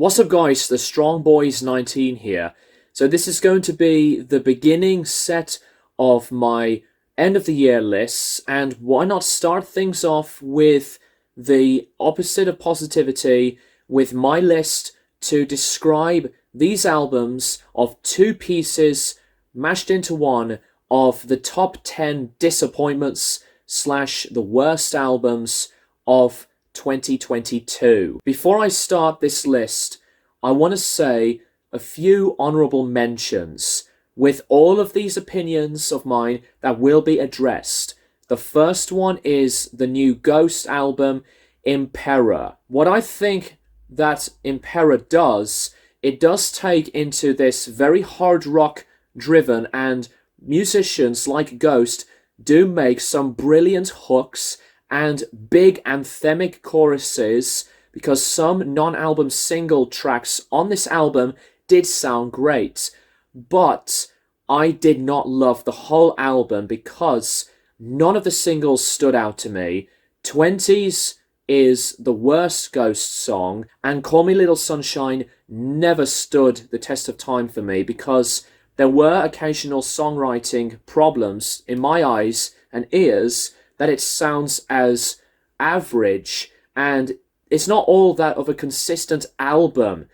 What's up guys, the Strong Boys 19 here. So this is going to be the beginning set of my end of the year lists, and why not start things off with the opposite of positivity, with my list to describe these albums of two pieces mashed into one of the top 10 disappointments slash the worst albums of 2022. Before I start this list, I want to say a few honorable mentions with all of these opinions of mine that will be addressed. The first one is the new Ghost album, Impera. What I think that Impera does, it does take into this very hard rock driven, and musicians like Ghost do make some brilliant hooks and big anthemic choruses, because some non-album single tracks on this album did sound great. But I did not love the whole album because none of the singles stood out to me. 20s is the worst Ghost song, and Call Me Little Sunshine never stood the test of time for me because there were occasional songwriting problems in my eyes and ears that it sounds as average, and it's not all that of a consistent album.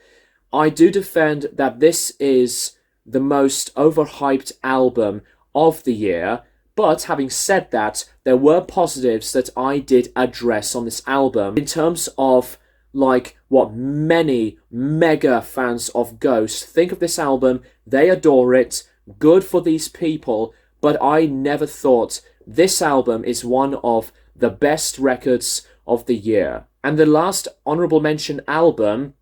I do defend that this is the most overhyped album of the year, but having said that, there were positives that I did address on this album in terms of like what many mega fans of Ghost think of this album. They adore it, good for these people, but I never thought this album is one of the best records of the year. And the last honorable mention album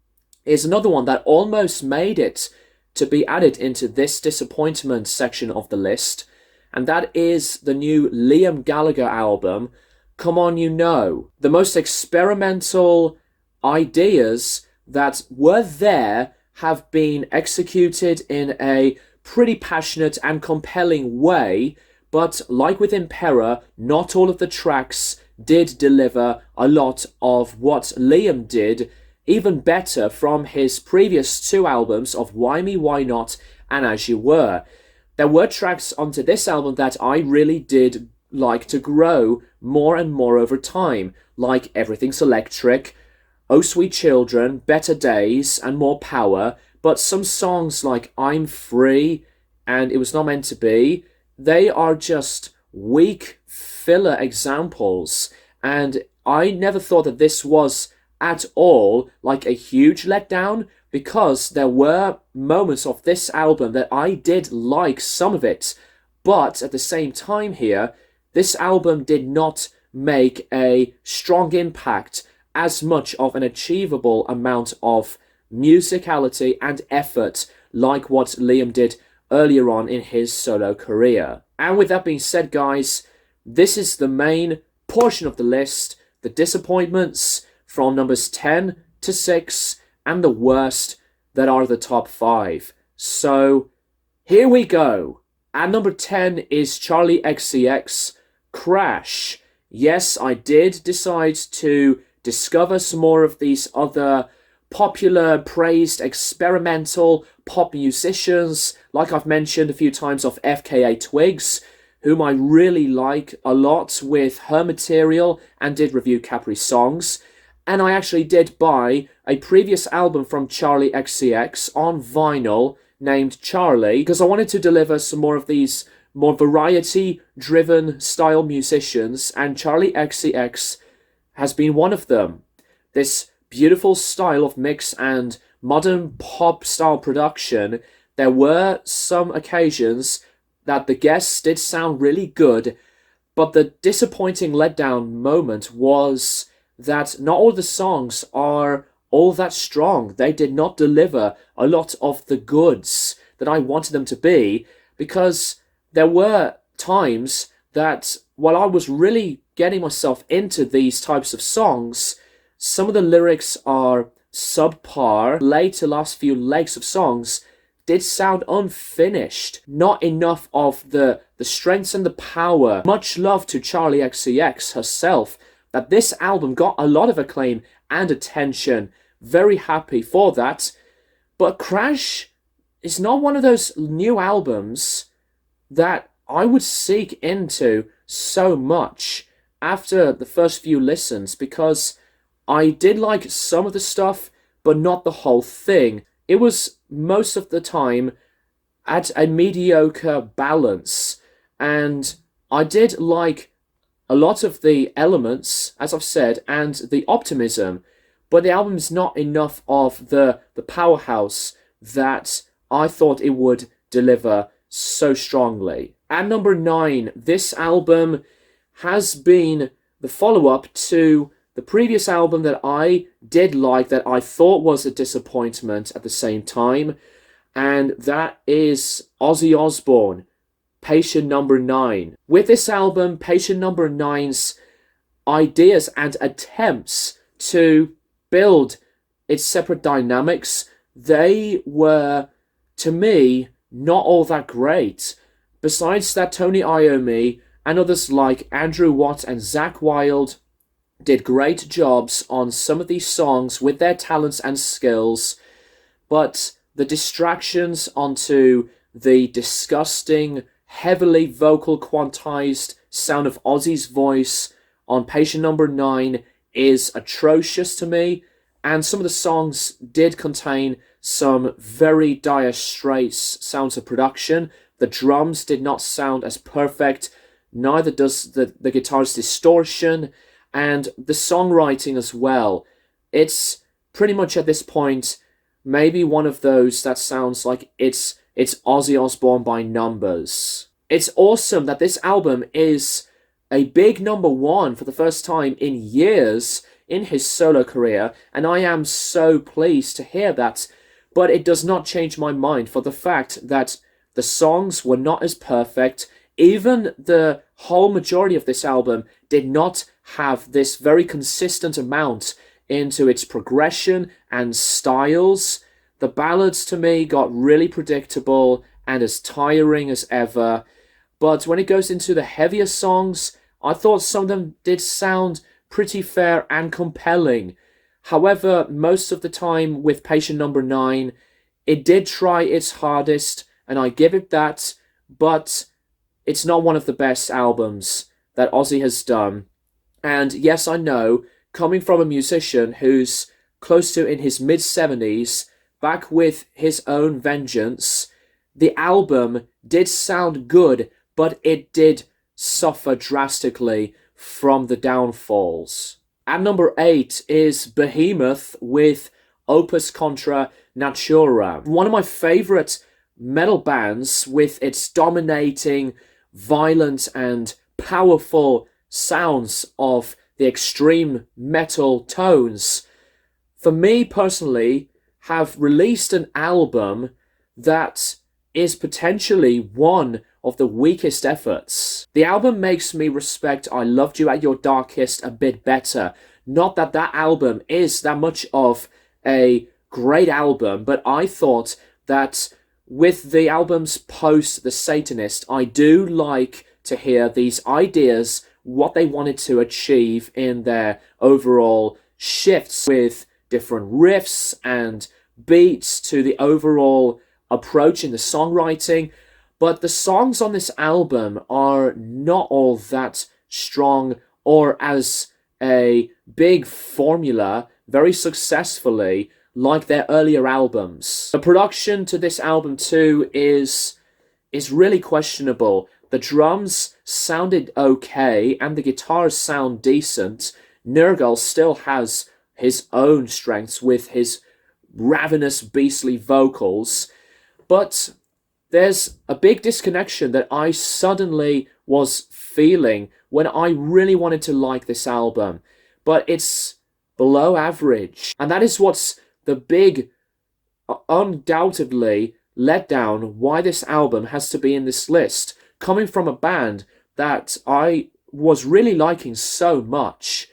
is another one that almost made it to be added into this disappointment section of the list, and that is the new Liam Gallagher album, Come On You Know. The most experimental ideas that were there have been executed in a pretty passionate and compelling way, but like with Impera, not all of the tracks did deliver a lot of what Liam did even better from his previous two albums of Why Me, Why Not and As You Were. There were tracks onto this album that I really did like to grow more and more over time, like Everything's Electric, Oh Sweet Children, Better Days and More Power, but some songs like I'm Free and It Was Not Meant to Be, they are just weak filler examples, and I never thought that this was at all like a huge letdown, because there were moments of this album that I did like some of it, but at the same time here, this album did not make a strong impact, as much of an achievable amount of musicality and effort like what Liam did earlier on in his solo career. And with that being said, guys, this is the main portion of the list, the disappointments from numbers 10 to 6, and the worst that are the top 5. So here we go. At number 10 is Charli XCX, Crash. Yes, I did decide to discover some more of these other popular, praised, experimental pop musicians, like I've mentioned a few times, of FKA Twigs, whom I really like a lot with her material, and did review Capri Songs. And I actually did buy a previous album from Charli XCX on vinyl named Charlie, because I wanted to deliver some more of these more variety-driven style musicians, and Charli XCX has been one of them. This beautiful style of mix and modern pop style production. There were some occasions that the guests did sound really good, but the disappointing letdown moment was that not all the songs are all that strong. They did not deliver a lot of the goods that I wanted them to be, because there were times that while I was really getting myself into these types of songs, some of the lyrics are subpar. Later last few legs of songs did sound unfinished. Not enough of the strengths and the power. Much love to Charli XCX herself, that this album got a lot of acclaim and attention, very happy for that. But Crash is not one of those new albums that I would seek into so much after the first few listens, because I did like some of the stuff, but not the whole thing. It was most of the time at a mediocre balance, and I did like a lot of the elements, as I've said, and the optimism, but the album is not enough of the powerhouse that I thought it would deliver so strongly. At number 9, this album has been the follow-up to the previous album that I did like, that I thought was a disappointment at the same time, and that is Ozzy Osbourne, Patient Number 9. With this album, Patient Number 9's ideas and attempts to build its separate dynamics, they were, to me, not all that great. Besides that, Tony Iommi and others like Andrew Watt and Zakk Wylde did great jobs on some of these songs with their talents and skills, but the distractions onto the disgusting, heavily vocal quantized sound of Ozzy's voice on Patient Number 9 is atrocious to me, and some of the songs did contain some very dire straits sounds of production. The drums did not sound as perfect, neither does the guitar's distortion, and the songwriting as well. It's pretty much at this point maybe one of those that sounds like it's Ozzy Osbourne by numbers. It's awesome that this album is a big number 1 for the first time in years in his solo career, and I am so pleased to hear that, but it does not change my mind for the fact that the songs were not as perfect. Even the whole majority of this album did not have this very consistent amount into its progression and styles. The ballads to me got really predictable and as tiring as ever. But when it goes into the heavier songs, I thought some of them did sound pretty fair and compelling. However, most of the time with Patient Number 9, it did try its hardest, and I give it that, but it's not one of the best albums that Ozzy has done. And yes, I know, coming from a musician who's close to in his mid-70s, back with his own vengeance, the album did sound good, but it did suffer drastically from the downfalls. At number 8 is Behemoth with Opus Contra Naturam. One of my favourite metal bands with its dominating, violent and powerful sounds of the extreme metal tones. For me personally, have released an album that is potentially one of the weakest efforts. The album makes me respect I Loved You at Your Darkest a bit better. Not that that album is that much of a great album, but I thought that with the albums post The Satanist, I do like to hear these ideas, what they wanted to achieve in their overall shifts with different riffs and beats to the overall approach in the songwriting. But the songs on this album are not all that strong or as a big formula very successfully like their earlier albums. The production to this album too is really questionable. The drums sounded okay and the guitars sound decent. Nergal still has his own strengths with his ravenous beastly vocals, but there's a big disconnection that I suddenly was feeling when I really wanted to like this album, but it's below average. And that is what's the big, undoubtedly, letdown why this album has to be in this list, coming from a band that I was really liking so much.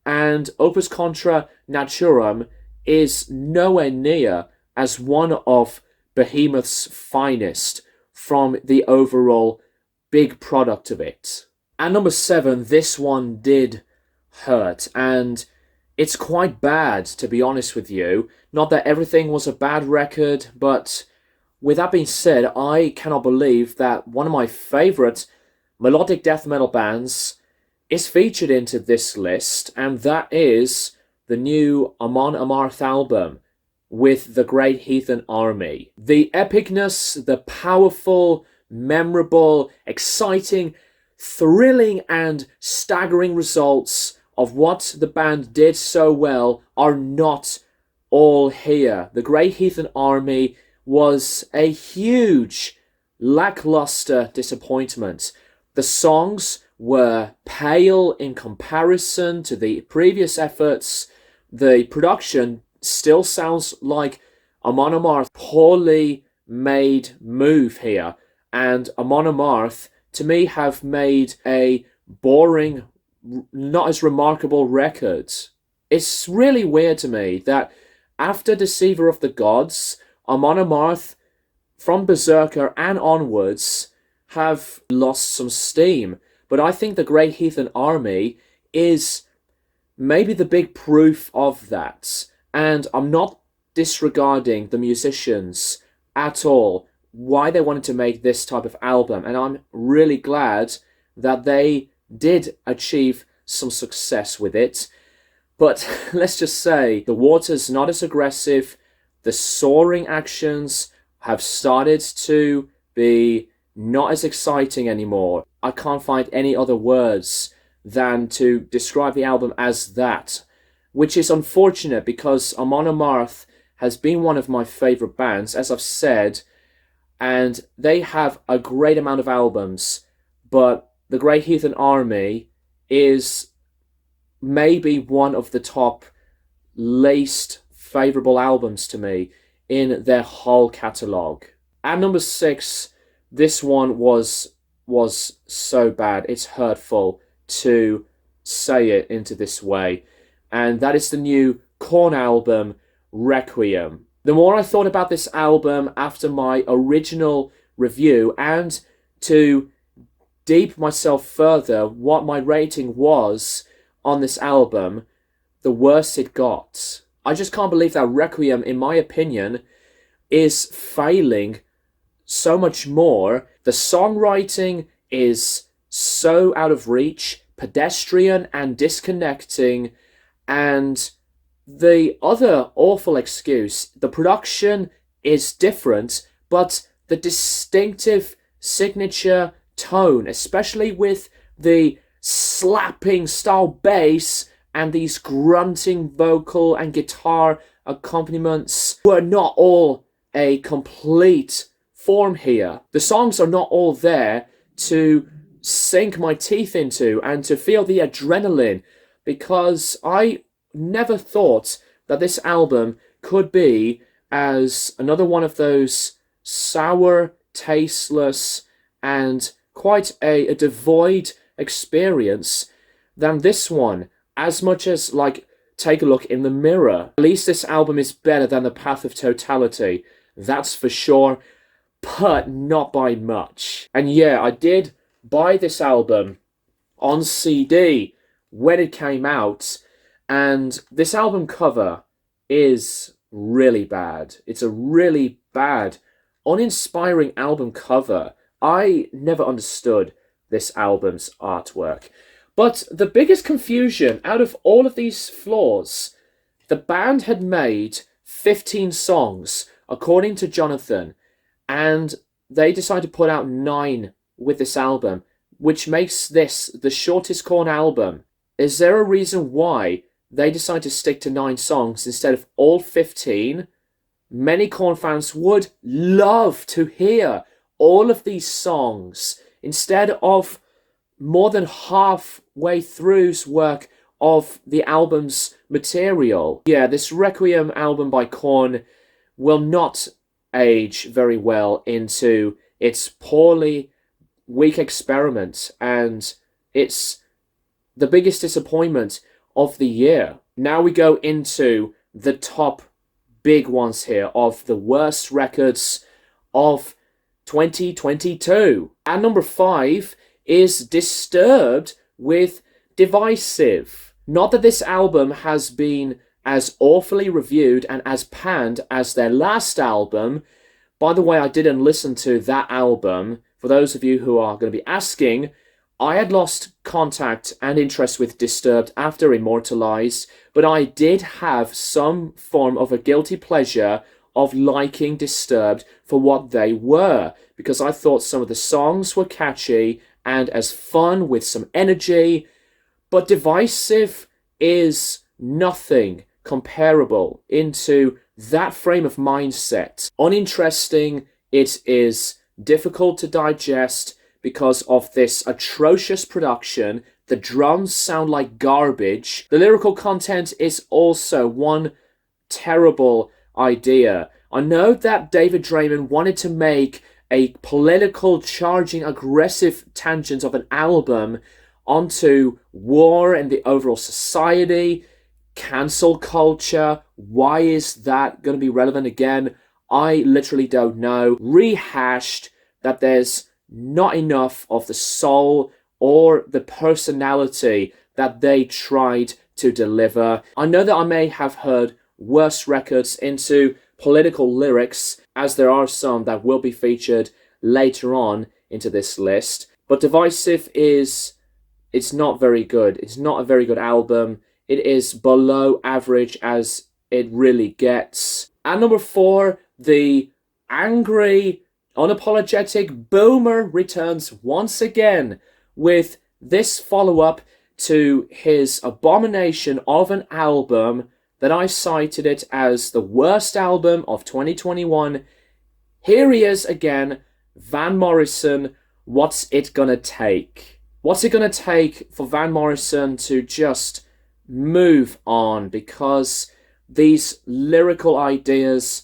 And Opus Contra Naturam is nowhere near as one of Behemoth's finest from the overall big product of it. At number 7, this one did hurt, and It's quite bad, to be honest with you. Not that everything was a bad record, but with that being said, I cannot believe that one of my favorite melodic death metal bands is featured into this list, and that is the new Amon Amarth album with the Great Heathen Army. The epicness, the powerful, memorable, exciting, thrilling, and staggering results of what the band did so well are not all here. The Great Heathen Army was a huge, lackluster disappointment. The songs were pale in comparison to the previous efforts. The production still sounds like Amon Amarth poorly made move here, and Amon Amarth to me have made a boring, not as remarkable record. It's really weird to me that after Deceiver of the Gods, Amon Amarth from Berserker and onwards have lost some steam. But I think the Great Heathen Army is maybe the big proof of that. And I'm not disregarding the musicians at all, why they wanted to make this type of album. And I'm really glad that they did achieve some success with it. But let's just say the water's not as aggressive. The soaring actions have started to be not as exciting anymore. I can't find any other words than to describe the album as that, which is unfortunate because Amon Amarth has been one of my favourite bands, as I've said, and they have a great amount of albums, but the Great Heathen Army is maybe one of the top least favourable albums to me in their whole catalogue. At number 6, this one was so bad, it's hurtful to say it into this way, and that is the new Korn album, Requiem. The more I thought about this album after my original review, and to deep myself further what my rating was on this album, the worse it got. I just can't believe that Requiem, in my opinion, is failing so much more. The songwriting is so out of reach, pedestrian and disconnecting, and the other awful excuse, the production is different, but the distinctive signature tone, especially with the slapping style bass and these grunting vocal and guitar accompaniments, were not all a complete form here. The songs are not all there to sink my teeth into and to feel the adrenaline, because I never thought that this album could be as another one of those sour, tasteless, and quite a devoid experience than this one. As much as, like, take a look in the mirror. At least this album is better than The Path of Totality, that's for sure, but not by much. And yeah, I did buy this album on CD when it came out, and this album cover is really bad. It's a really bad, uninspiring album cover. I never understood this album's artwork. But the biggest confusion out of all of these flaws, the band had made 15 songs, according to Jonathan, and they decided to put out 9 with this album, which makes this the shortest Korn album. Is there a reason why they decided to stick to 9 songs instead of all 15? Many Korn fans would love to hear all of these songs instead of more than halfway through's work of the album's material. Yeah, this Requiem album by Korn will not age very well into its poorly weak experiment, and it's the biggest disappointment of the year. Now we go into the top big ones here of the worst records of 2022. At number 5 is Disturbed with Divisive. Not that this album has been as awfully reviewed and as panned as their last album. By the way, I didn't listen to that album. For those of you who are going to be asking, I had lost contact and interest with Disturbed after Immortalized, but I did have some form of a guilty pleasure of liking Disturbed for what they were, because I thought some of the songs were catchy and as fun with some energy, but Divisive is nothing comparable into that frame of mindset. Uninteresting, it is difficult to digest because of this atrocious production. The drums sound like garbage. The lyrical content is also one terrible idea. I know that David Draiman wanted to make a political, charging, aggressive tangent of an album onto war and the overall society, cancel culture. Why is that going to be relevant again? I literally don't know. Rehashed that there's not enough of the soul or the personality that they tried to deliver. I know that I may have heard worse records into political lyrics, as there are some that will be featured later on into this list, but Divisive it's not very good. It's not a very good album. It is below average as it really gets. At number 4, the angry, unapologetic Boomer returns once again with this follow-up to his abomination of an album that I cited it as the worst album of 2021. Here he is again, Van Morrison. What's it gonna take? What's it gonna take for Van Morrison to just move on? Because these lyrical ideas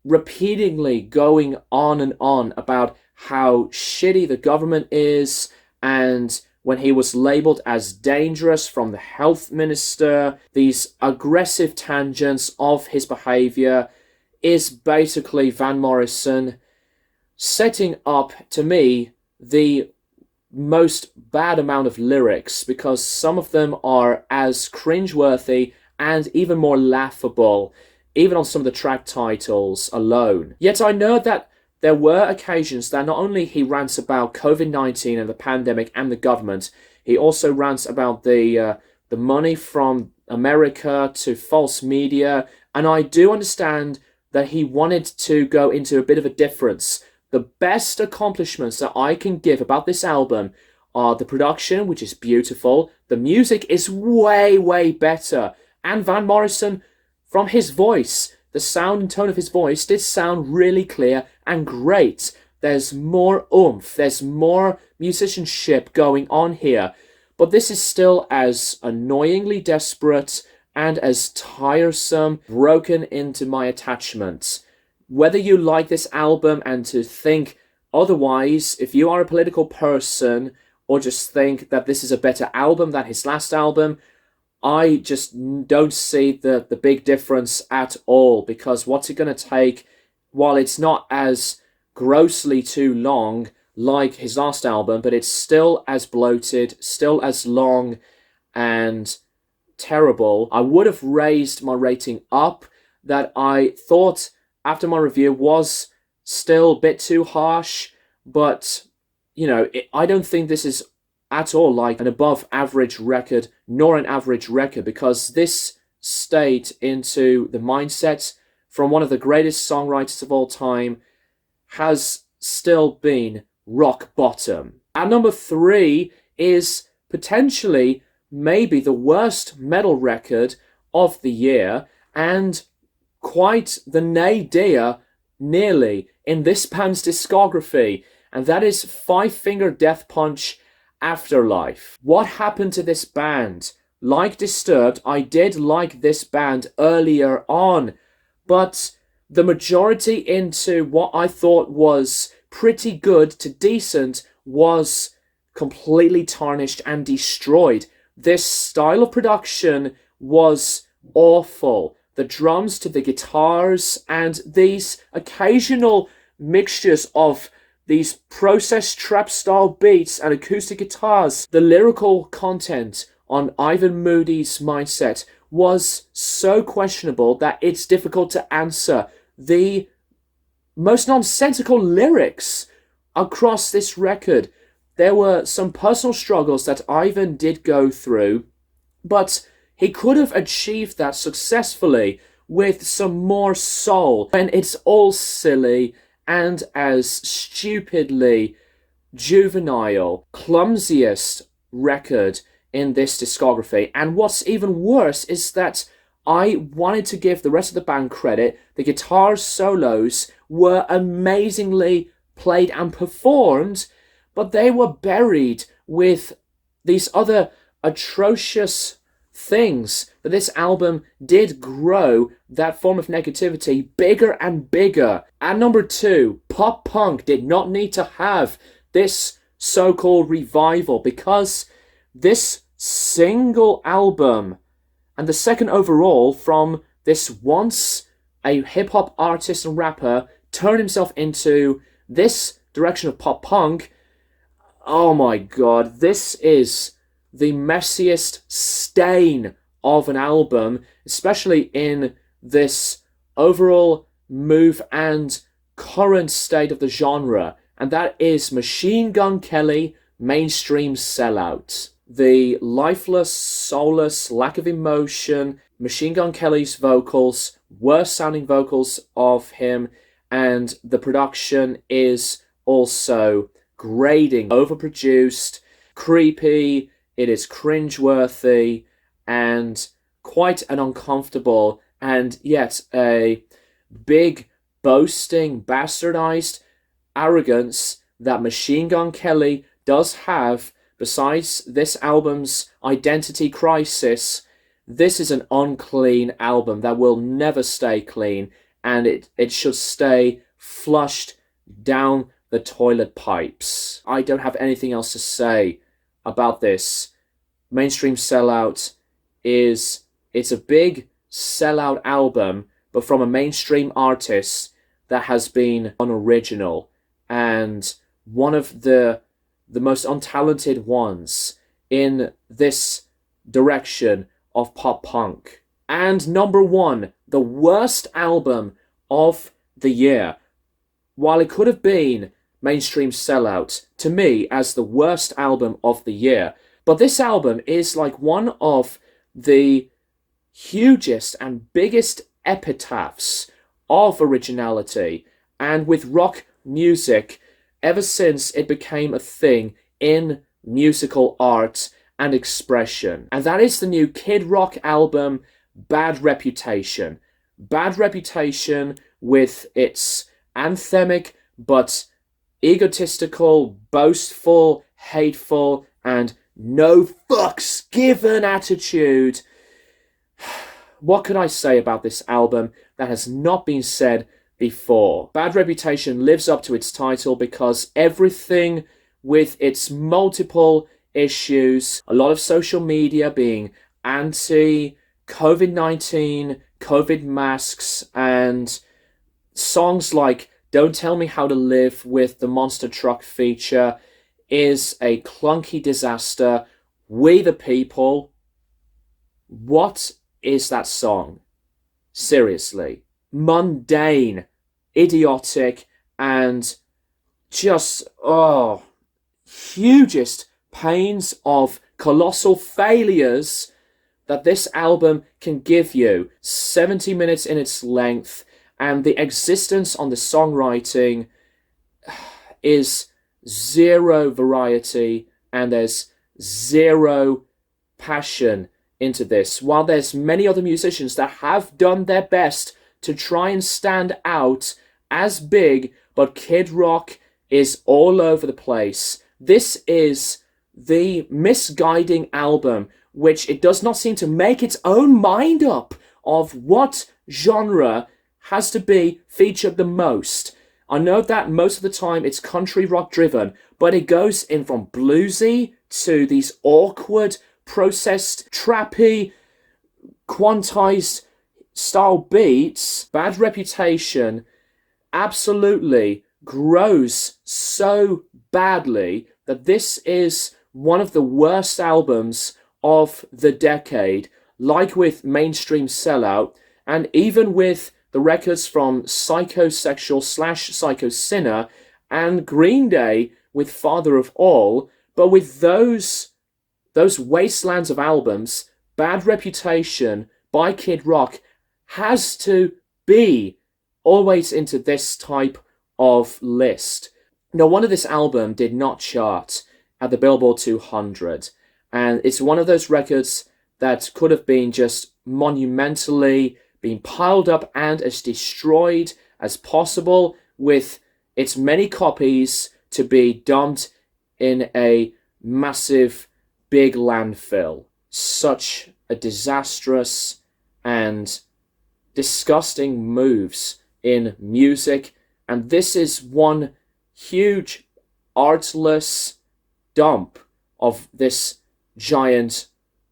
repeatedly going on and on about how shitty the government is, and when he was labeled as dangerous from the health minister, these aggressive tangents of his behavior is basically Van Morrison setting up, to me, the most bad amount of lyrics, because some of them are as cringeworthy and even more laughable, even on some of the track titles alone. Yet I know that there were occasions that not only he rants about COVID-19 and the pandemic and the government, he also rants about the money from America to false media, and I do understand that he wanted to go into a bit of a difference. The best accomplishments that I can give about this album are the production, which is beautiful. The music is way, way better. And Van Morrison, from his voice, the sound and tone of his voice did sound really clear and great. There's more oomph. There's more musicianship going on here. But this is still as annoyingly desperate and as tiresome, broken into my attachments. Whether you like this album and to think otherwise, if you are a political person, or just think that this is a better album than his last album, I just don't see the big difference at all, because what's it going to take, while it's not as grossly too long like his last album, but it's still as bloated, still as long and terrible. I would have raised my rating up, that I thought after my review was still a bit too harsh, but, you know, I don't think this is at all like an above average record, nor an average record, because this stayed into the mindset from one of the greatest songwriters of all time, has still been rock bottom. At number 3 is potentially maybe the worst metal record of the year, and quite the nadir nearly in this band's discography, and that is Five Finger Death Punch Afterlife. What happened to this band? Like Disturbed, I did like this band earlier on, but the majority into what I thought was pretty good to decent was completely tarnished and destroyed. This style of production was awful. The drums to the guitars and these occasional mixtures of these processed trap style beats and acoustic guitars. The lyrical content on Ivan Moody's mindset was so questionable that it's difficult to answer the most nonsensical lyrics across this record. There were some personal struggles that Ivan did go through, but he could have achieved that successfully with some more soul. And it's all silly and as stupidly juvenile, clumsiest record in this discography. And what's even worse is that I wanted to give the rest of the band credit. The guitar solos were amazingly played and performed, but they were buried with these other atrocious things. That this album did grow that form of negativity bigger and bigger. At number 2, pop punk did not need to have this so-called revival, because this single album and the second overall from this once a hip-hop artist and rapper turned himself into this direction of pop punk. Oh my god, this is the messiest stain of an album, especially in this overall move and current state of the genre, and that is Machine Gun Kelly, Mainstream Sellout. The lifeless, soulless, lack of emotion, Machine Gun Kelly's vocals, worst sounding vocals of him, and the production is also grating, overproduced, creepy, it is cringeworthy, and quite an uncomfortable and yet a big, boasting, bastardized arrogance that Machine Gun Kelly does have. Besides this album's identity crisis, this is an unclean album that will never stay clean, and it should stay flushed down the toilet pipes. I don't have anything else to say about this. Mainstream Sellout it's a big sellout album, but from a mainstream artist that has been unoriginal and one of the most untalented ones in this direction of pop punk. And number 1, the worst album of the year. While it could have been Mainstream Sellout, to me, as the worst album of the year, but this album is like one of the hugest and biggest epitaphs of originality, and with rock music, ever since it became a thing in musical art and expression. And that is the new Kid Rock album, Bad Reputation. Bad Reputation, with its anthemic but egotistical, boastful, hateful, and no fucks given attitude. What could I say about this album that has not been said before? Bad Reputation lives up to its title because everything with its multiple issues, a lot of social media being anti-COVID-19, COVID masks, and songs like Don't Tell Me How to Live with the Monster Truck feature is a clunky disaster. We the People. What is that song? Seriously. Mundane, idiotic, and just, hugest pains of colossal failures that this album can give you. 70 minutes in its length, and the existence on the songwriting is zero variety, and there's zero passion into this. While there's many other musicians that have done their best to try and stand out as big, but Kid Rock is all over the place. This is the misguiding album, which it does not seem to make its own mind up of what genre has to be featured the most. I know that most of the time it's country rock driven, but it goes in from bluesy to these awkward, processed, trappy, quantized style beats. Bad Reputation absolutely grows so badly that this is one of the worst albums of the decade, like with Mainstream Sellout, and even with the records from Psychosexual / Psycho Sinner and Green Day with Father of All. But with those wastelands of albums, Bad Reputation by Kid Rock has to be always into this type of list. No wonder this album did not chart at the Billboard 200, and it's one of those records that could have been just monumentally being piled up and as destroyed as possible, with its many copies to be dumped in a massive big landfill. Such a disastrous and disgusting moves in music, and this is one huge artless dump of this giant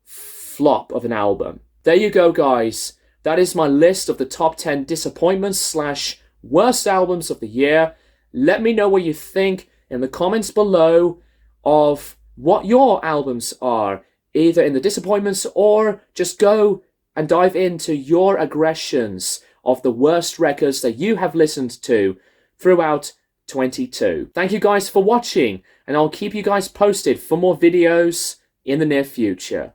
flop of an album. There you go, guys. That is my list of the top 10 disappointments / worst albums of the year. Let me know what you think in the comments below of what your albums are, either in the disappointments or just go and dive into your aggressions of the worst records that you have listened to throughout 22. Thank you guys for watching, and I'll keep you guys posted for more videos in the near future.